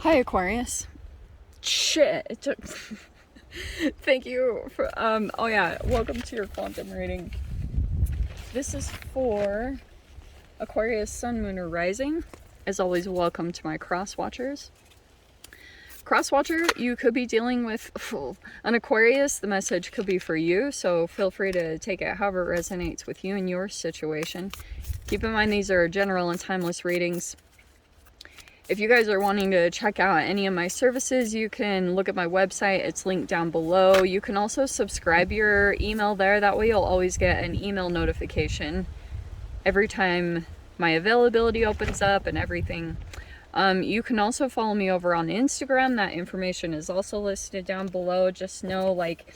Hi, Aquarius. Shit, it took... Thank you for, oh yeah, welcome to your quantum reading. This is for Aquarius, Sun, Moon, or Rising. As always, welcome to my cross watchers. Cross watcher, you could be dealing with an Aquarius. The message could be for you, so feel free to take it however it resonates with you and your situation. Keep in mind these are general and timeless readings. If you guys are wanting to check out any of my services, you can look at my website. It's linked down below. You can also subscribe your email there. That way you'll always get an email notification every time my availability opens up and everything. You can also follow me over on Instagram. That information is also listed down below. Just know, like,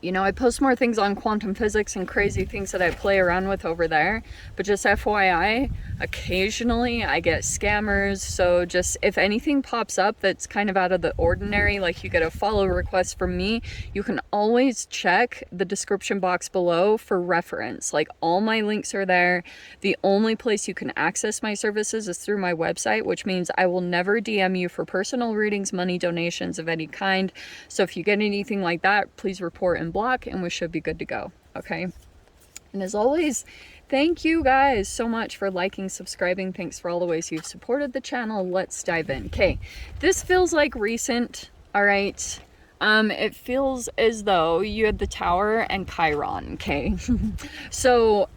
you know, I post more things on quantum physics and crazy things that I play around with over there. But just FYI, occasionally I get scammers. So just if anything pops up that's kind of out of the ordinary, like you get a follow request from me, you can always check the description box below for reference. Like, all my links are there. The only place you can access my services is through my website, which means I will never DM you for personal readings, money donations of any kind. So if you get anything like that, please report and block, and we should be good to go. Okay, and as always, thank you guys so much for liking, subscribing. Thanks for all the ways you've supported the channel. Let's dive in. Okay, this feels like recent. All right, it feels as though you had the Tower and Chiron. Okay, so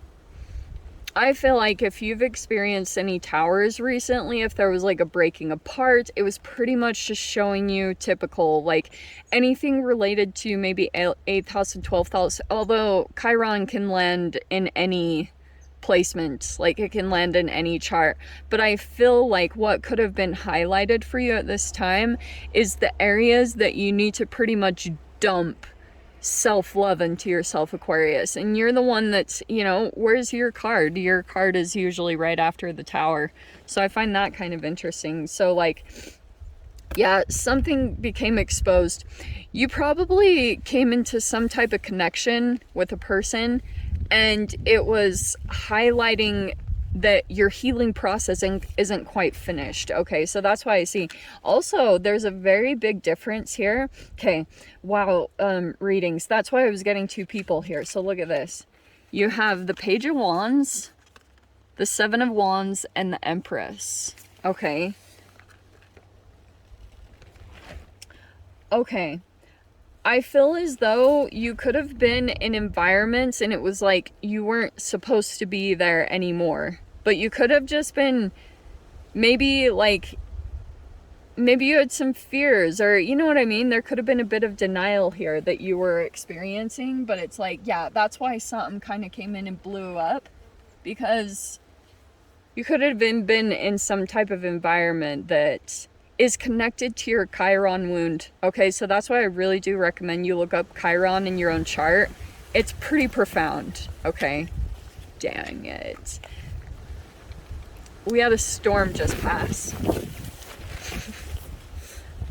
I feel like if you've experienced any towers recently, if there was like a breaking apart, it was pretty much just showing you typical, like anything related to maybe 8th house and 12th house, although Chiron can land in any placement, like it can land in any chart. But I feel like what could have been highlighted for you at this time is the areas that you need to pretty much dump self-love into yourself, Aquarius. And you're the one that's, you know, where's your card? Your card is usually right after the Tower. So I find that kind of interesting. So like, yeah, something became exposed. You probably came into some type of connection with a person, and it was highlighting that your healing process isn't quite finished. Okay, so that's why I see. Also, there's a very big difference here. Okay, wow, readings. That's why I was getting two people here. So look at this. You have the Page of Wands, the Seven of Wands, and the Empress. Okay. Okay. I feel as though you could have been in environments and it was like you weren't supposed to be there anymore. But you could have just been, maybe like, maybe you had some fears, or you know what I mean? There could have been a bit of denial here that you were experiencing, but it's like, yeah, that's why something kind of came in and blew up, because you could have been in some type of environment that is connected to your Chiron wound. Okay, so that's why I really do recommend you look up Chiron in your own chart. It's pretty profound. Okay, dang it. We had a storm just pass.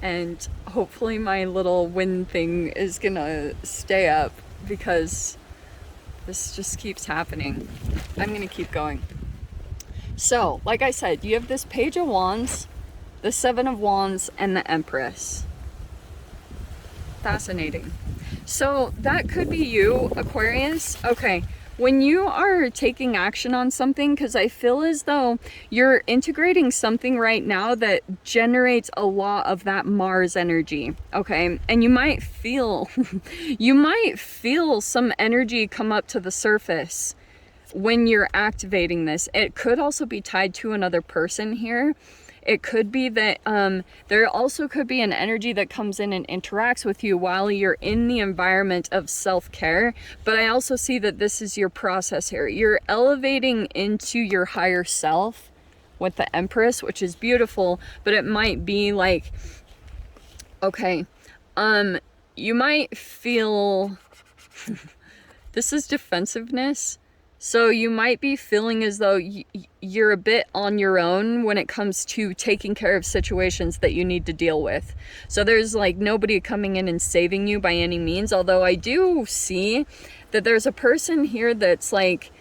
And hopefully my little wind thing is gonna stay up, because this just keeps happening. I'm gonna keep going. So, like I said, you have this Page of Wands, the Seven of Wands, and the Empress. Fascinating. So that could be you, Aquarius. Okay, when you are taking action on something, because I feel as though you're integrating something right now that generates a lot of that Mars energy. Okay, and you might feel you might feel some energy come up to the surface when you're activating this. It could also be tied to another person here. It could be that there also could be an energy that comes in and interacts with you while you're in the environment of self-care. But I also see that this is your process here. You're elevating into your higher self with the Empress, which is beautiful, but it might be like, okay, you might feel, this is defensiveness. So you might be feeling as though you're a bit on your own when it comes to taking care of situations that you need to deal with. So there's like nobody coming in and saving you by any means. Although I do see that there's a person here that's like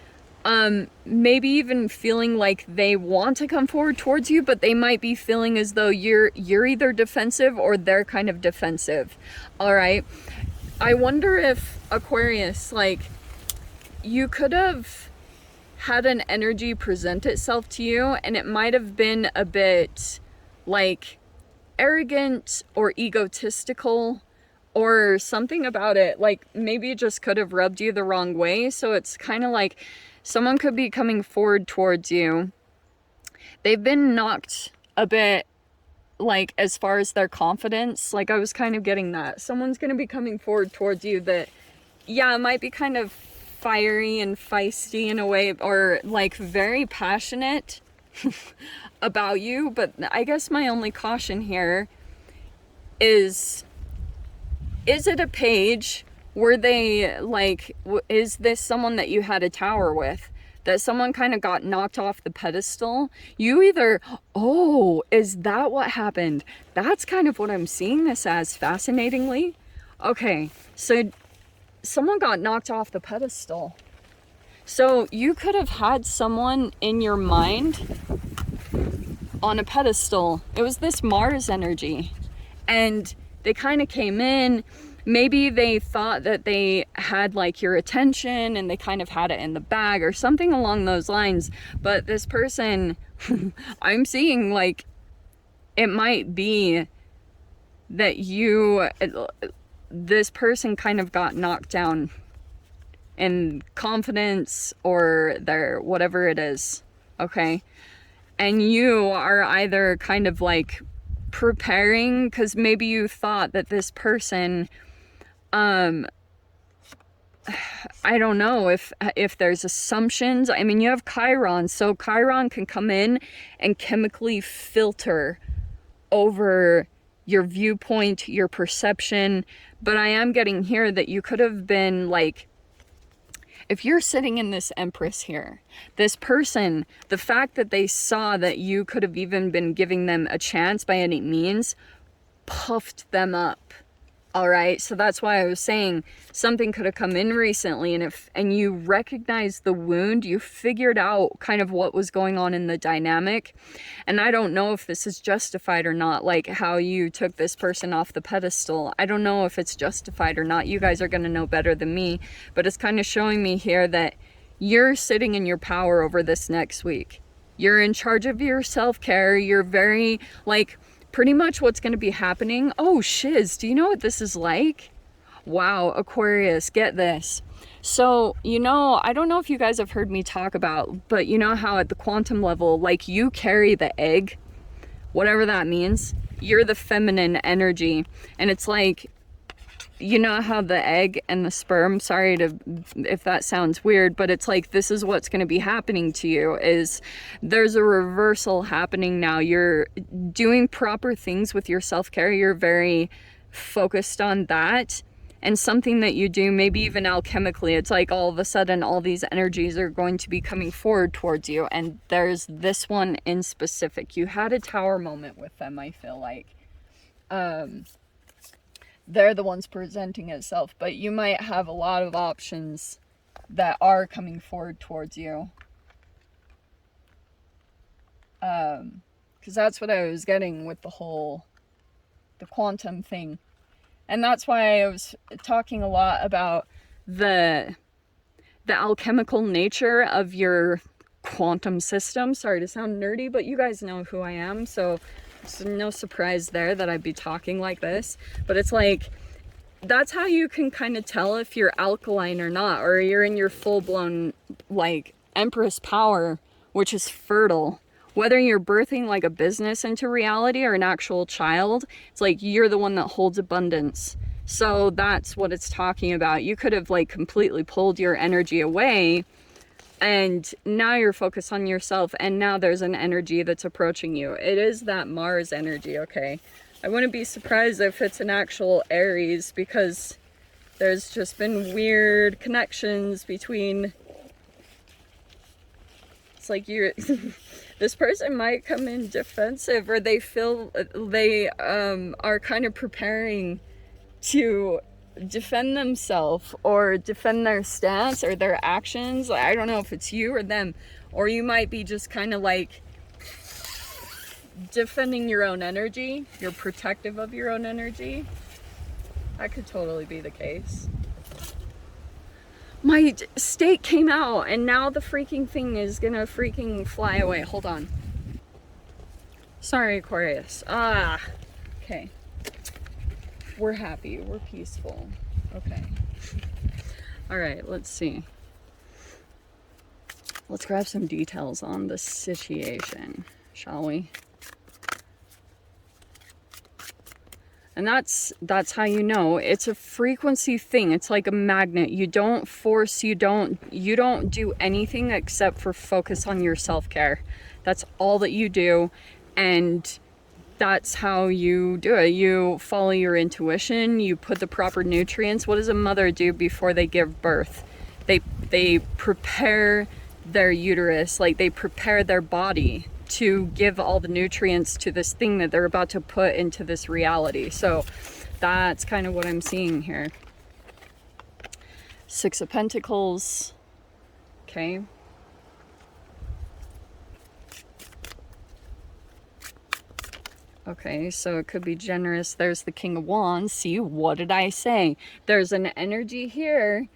maybe even feeling like they want to come forward towards you, but they might be feeling as though you're either defensive or they're kind of defensive. All right. I wonder if, Aquarius, like, you could have had an energy present itself to you, and it might have been a bit like arrogant or egotistical or something about it. Like, maybe it just could have rubbed you the wrong way. So it's kind of like someone could be coming forward towards you. They've been knocked a bit, like, as far as their confidence. Like, I was kind of getting that. Someone's going to be coming forward towards you that, yeah, it might be kind of fiery and feisty in a way, or like very passionate about you. But I guess my only caution here is it a page? Were they like, is this someone that you had a tower with? That someone kind of got knocked off the pedestal? You either, oh, is that what happened? That's kind of what I'm seeing this as, fascinatingly. Okay, so someone got knocked off the pedestal. So you could have had someone in your mind on a pedestal. It was this Mars energy. And they kind of came in. Maybe they thought that they had like your attention and they kind of had it in the bag or something along those lines. But this person, I'm seeing like it might be that this person kind of got knocked down in confidence or their whatever it is. Okay. And you are either kind of like preparing, because maybe you thought that this person, I don't know if there's assumptions. I mean, you have Chiron, so Chiron can come in and chemically filter over your viewpoint, your perception. But I am getting here that you could have been like, if you're sitting in this empress here, this person, the fact that they saw that you could have even been giving them a chance by any means, puffed them up. All right, so that's why I was saying something could have come in recently, and you recognized the wound, you figured out kind of what was going on in the dynamic. And I don't know if this is justified or not, like how you took this person off the pedestal. I don't know if it's justified or not. You guys are going to know better than me, but it's kind of showing me here that you're sitting in your power over this next week. You're in charge of your self-care. You're very like, pretty much what's going to be happening. Oh, shiz, do you know what this is like? Wow, Aquarius, get this. So, you know, I don't know if you guys have heard me talk about, but you know how at the quantum level, like you carry the egg, whatever that means. You're the feminine energy. And it's like, you know how the egg and the sperm, sorry if that sounds weird, but it's like, this is what's going to be happening to you, is there's a reversal happening now. You're doing proper things with your self-care. You're very focused on that. And something that you do, maybe even alchemically, it's like all of a sudden all these energies are going to be coming forward towards you. And there's this one in specific. You had a tower moment with them, I feel like. They're the ones presenting itself, but you might have a lot of options that are coming forward towards you. Because that's what I was getting with the quantum thing. And that's why I was talking a lot about the alchemical nature of your quantum system. Sorry to sound nerdy, but you guys know who I am, so it's no surprise there that I'd be talking like this. But it's like, that's how you can kind of tell if you're alkaline or not, or you're in your full-blown like empress power, which is fertile. Whether you're birthing like a business into reality or an actual child, it's like you're the one that holds abundance. So that's what it's talking about. You could have like completely pulled your energy away, and now you're focused on yourself, and now there's an energy that's approaching you. It is that Mars energy, okay? I wouldn't be surprised if it's an actual Aries, because there's just been weird connections between... It's like you're... This person might come in defensive, or they feel they are kind of preparing to defend themselves or defend their stance or their actions. I don't know if it's you or them, or you might be just kind of like defending your own energy. You're protective of your own energy. That could totally be the case. My state came out and now the freaking thing is gonna freaking fly away. Hold on. Sorry, Aquarius. Okay. We're happy. We're peaceful. Okay. All right, let's see. Let's grab some details on the situation, shall we? And that's how you know it's a frequency thing. It's like a magnet. You don't force, you don't do anything except for focus on your self-care. That's all that you do, and that's how you do it. You follow your intuition, you put the proper nutrients. What does a mother do before they give birth? They prepare their uterus, like they prepare their body to give all the nutrients to this thing that they're about to put into this reality. So that's kind of what I'm seeing here. Six of Pentacles. Okay. Okay, so it could be generous. There's the King of Wands. See, what did I say? There's an energy here.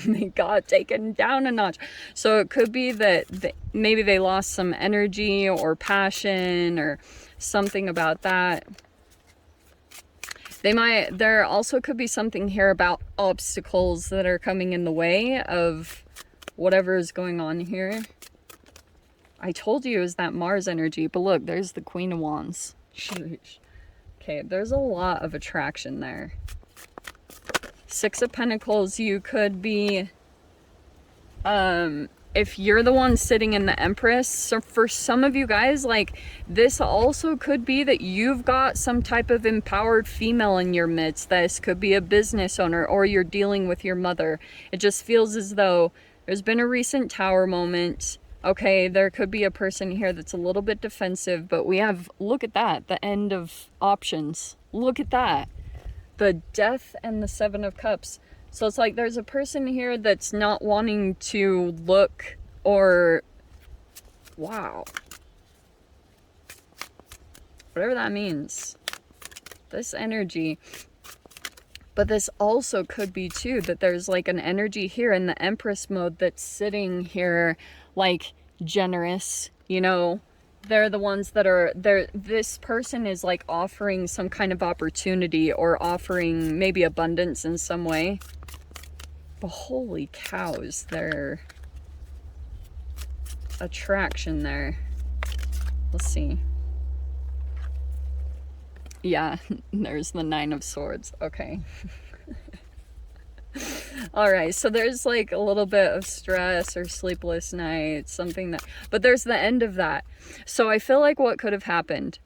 They got taken down a notch. So it could be that maybe they lost some energy or passion or something about that. There also could be something here about obstacles that are coming in the way of whatever is going on here. I told you it was that Mars energy, but look, there's the Queen of Wands. Sheesh. Okay, there's a lot of attraction there. Six of Pentacles, you could be, if you're the one sitting in the Empress, so for some of you guys, like, this also could be that you've got some type of empowered female in your midst. This could be a business owner, or you're dealing with your mother. It just feels as though there's been a recent Tower moment. Okay, there could be a person here that's a little bit defensive, but we have, look at that, the end of options. Look at that. The Death and the Seven of Cups. So it's like there's a person here that's not wanting to look or, wow, whatever that means, this energy. But this also could be too that there's like an energy here in the Empress mode that's sitting here like generous, you know. They're the ones that are there. This person is like offering some kind of opportunity or offering maybe abundance in some way. But holy cows, their attraction there. Let's see. Yeah, there's the Nine of Swords. Okay. All right, so there's like a little bit of stress or sleepless nights, something that, but there's the end of that. So I feel like what could have happened,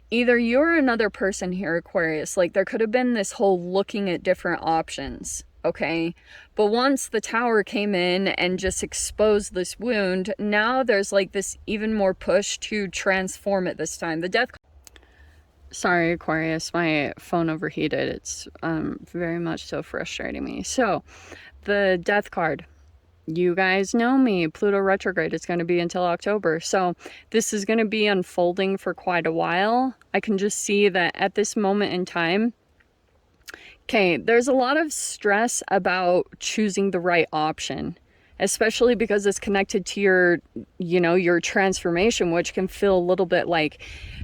either you're another person here, Aquarius, like there could have been this whole looking at different options, okay? But once the Tower came in and just exposed this wound, now there's like this even more push to transform it this time. The Death. Sorry, Aquarius, my phone overheated. It's very much so frustrating me. So, the Death card. You guys know me. Pluto retrograde is going to be until October. So, this is going to be unfolding for quite a while. I can just see that at this moment in time, okay, there's a lot of stress about choosing the right option, especially because it's connected to your, you know, your transformation, which can feel a little bit like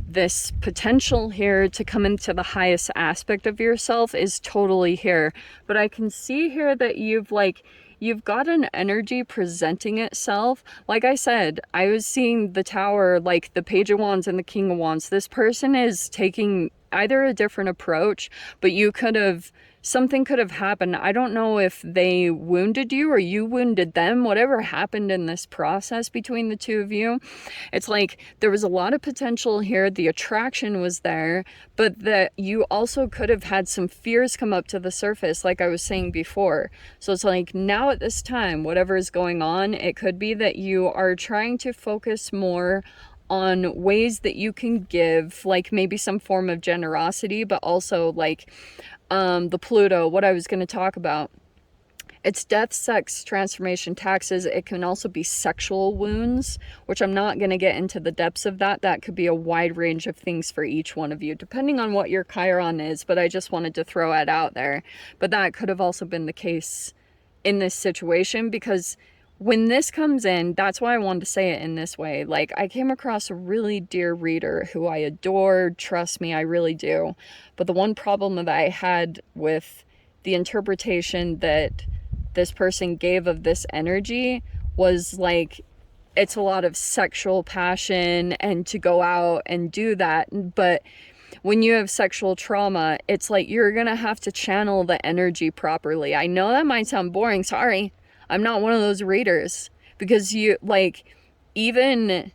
this potential here to come into the highest aspect of yourself is totally here. But I can see here that you've got an energy presenting itself. Like I said, I was seeing the Tower, like the Page of Wands and the King of Wands. This person is taking either a different approach, but you could have, something could have happened. I don't know if they wounded you or you wounded them, whatever happened in this process between the two of you. It's like there was a lot of potential here. The attraction was there, but that you also could have had some fears come up to the surface, like I was saying before. So it's like now at this time, whatever is going on, it could be that you are trying to focus more on ways that you can give, like maybe some form of generosity, but also like the Pluto, what I was going to talk about. It's death, sex, transformation, taxes. It can also be sexual wounds, which I'm not going to get into the depths of that. That could be a wide range of things for each one of you, depending on what your Chiron is, but I just wanted to throw it out there. But that could have also been the case in this situation, because when this comes in, that's why I wanted to say it in this way. Like, I came across a really dear reader who I adored, trust me, I really do. But the one problem that I had with the interpretation that this person gave of this energy was like, it's a lot of sexual passion and to go out and do that. But when you have sexual trauma, it's like you're gonna have to channel the energy properly. I know that might sound boring, sorry. I'm not one of those readers, because you like, even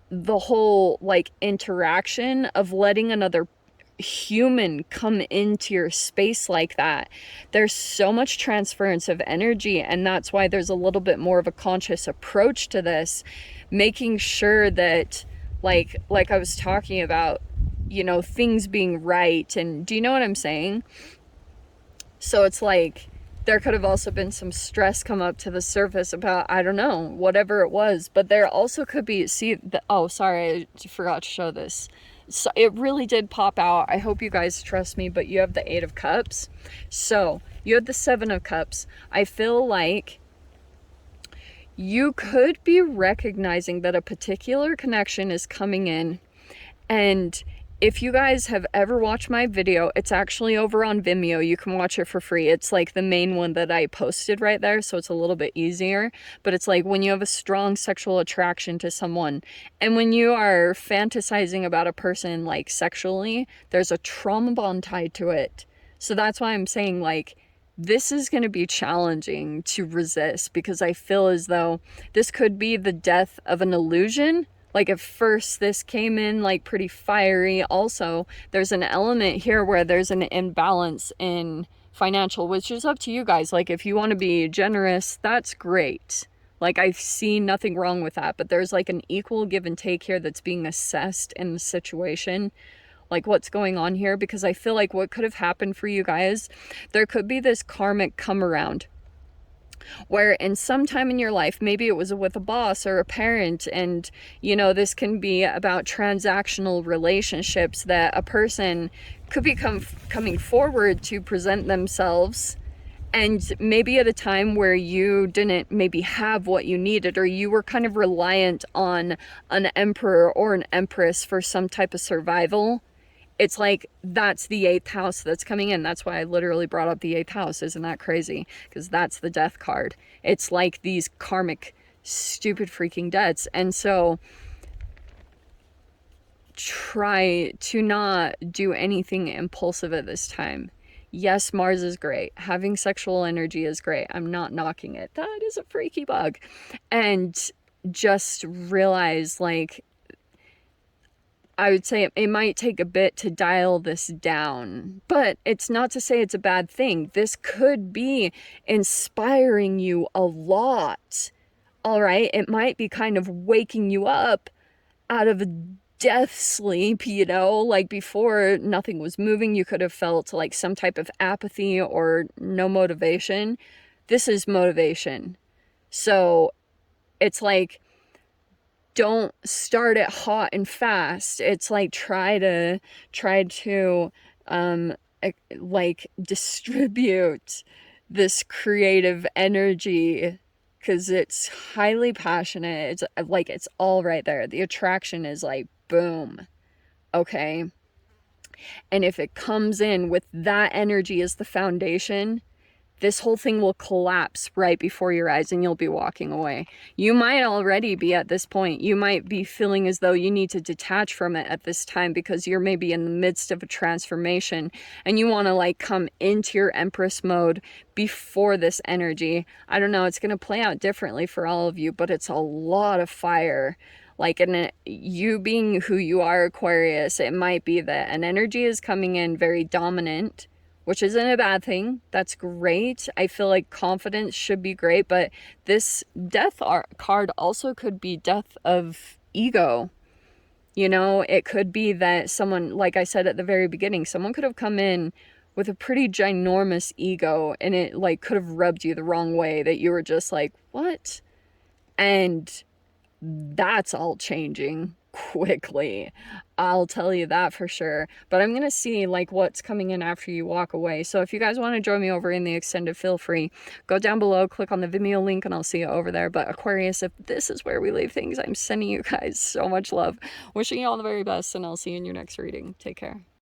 the whole like interaction of letting another human come into your space like that, there's so much transference of energy, and that's why there's a little bit more of a conscious approach to this, making sure that like I was talking about, you know, things being right. And do you know what I'm saying? So it's like there could have also been some stress come up to the surface about, I don't know, whatever it was. But there also could be, oh, sorry, I forgot to show this. So it really did pop out. I hope you guys trust me, but you have the 8 of Cups. So you have the 7 of Cups. I feel like you could be recognizing that a particular connection is coming in. And if you guys have ever watched my video, it's actually over on Vimeo. You can watch it for free. It's like the main one that I posted right there, so it's a little bit easier. But it's like when you have a strong sexual attraction to someone, and when you are fantasizing about a person like sexually, there's a trauma bond tied to it. So that's why I'm saying like, this is going to be challenging to resist, because I feel as though this could be the death of an illusion. Like at first this came in like pretty fiery. Also, there's an element here where there's an imbalance in financial, which is up to you guys. Like if you want to be generous, that's great. Like I see nothing wrong with that, but there's like an equal give and take here that's being assessed in the situation. Like what's going on here, because I feel like what could have happened for you guys, there could be this karmic come around where in some time in your life, maybe it was with a boss or a parent, and you know, this can be about transactional relationships, that a person could be coming forward to present themselves, and maybe at a time where you didn't maybe have what you needed, or you were kind of reliant on an emperor or an empress for some type of survival. It's like, that's the 8th house that's coming in. That's why I literally brought up the 8th house. Isn't that crazy? Because that's the death card. It's like these karmic, stupid freaking debts. And so try to not do anything impulsive at this time. Yes, Mars is great. Having sexual energy is great. I'm not knocking it. That is a freaky bug. And just realize, like, I would say it might take a bit to dial this down, but it's not to say it's a bad thing. This could be inspiring you a lot, all right? It might be kind of waking you up out of a death sleep, you know? Like before, nothing was moving. You could have felt like some type of apathy or no motivation. This is motivation. So it's like, don't start it hot and fast. It's like try to like distribute this creative energy, because it's highly passionate. It's like, it's all right there. The attraction is like boom. Okay. And if it comes in with that energy as the foundation, this whole thing will collapse right before your eyes and you'll be walking away. You might already be at this point. You might be feeling as though you need to detach from it at this time, because you're maybe in the midst of a transformation and you want to like come into your Empress mode before this energy. I don't know, it's going to play out differently for all of you, but it's a lot of fire. Like, and you being who you are, Aquarius, it might be that an energy is coming in very dominant, which isn't a bad thing. That's great. I feel like confidence should be great, but this death card also could be death of ego. You know, it could be that someone, like I said at the very beginning, someone could have come in with a pretty ginormous ego, and it like could have rubbed you the wrong way, that you were just like, what? And that's all changing quickly. I'll tell you that for sure. But I'm gonna see like what's coming in after you walk away. So if you guys want to join me over in the extended, feel free. Go down below, click on the Vimeo link, and I'll see you over there. But Aquarius, if this is where we leave things, I'm sending you guys so much love. Wishing you all the very best, and I'll see you in your next reading. Take care.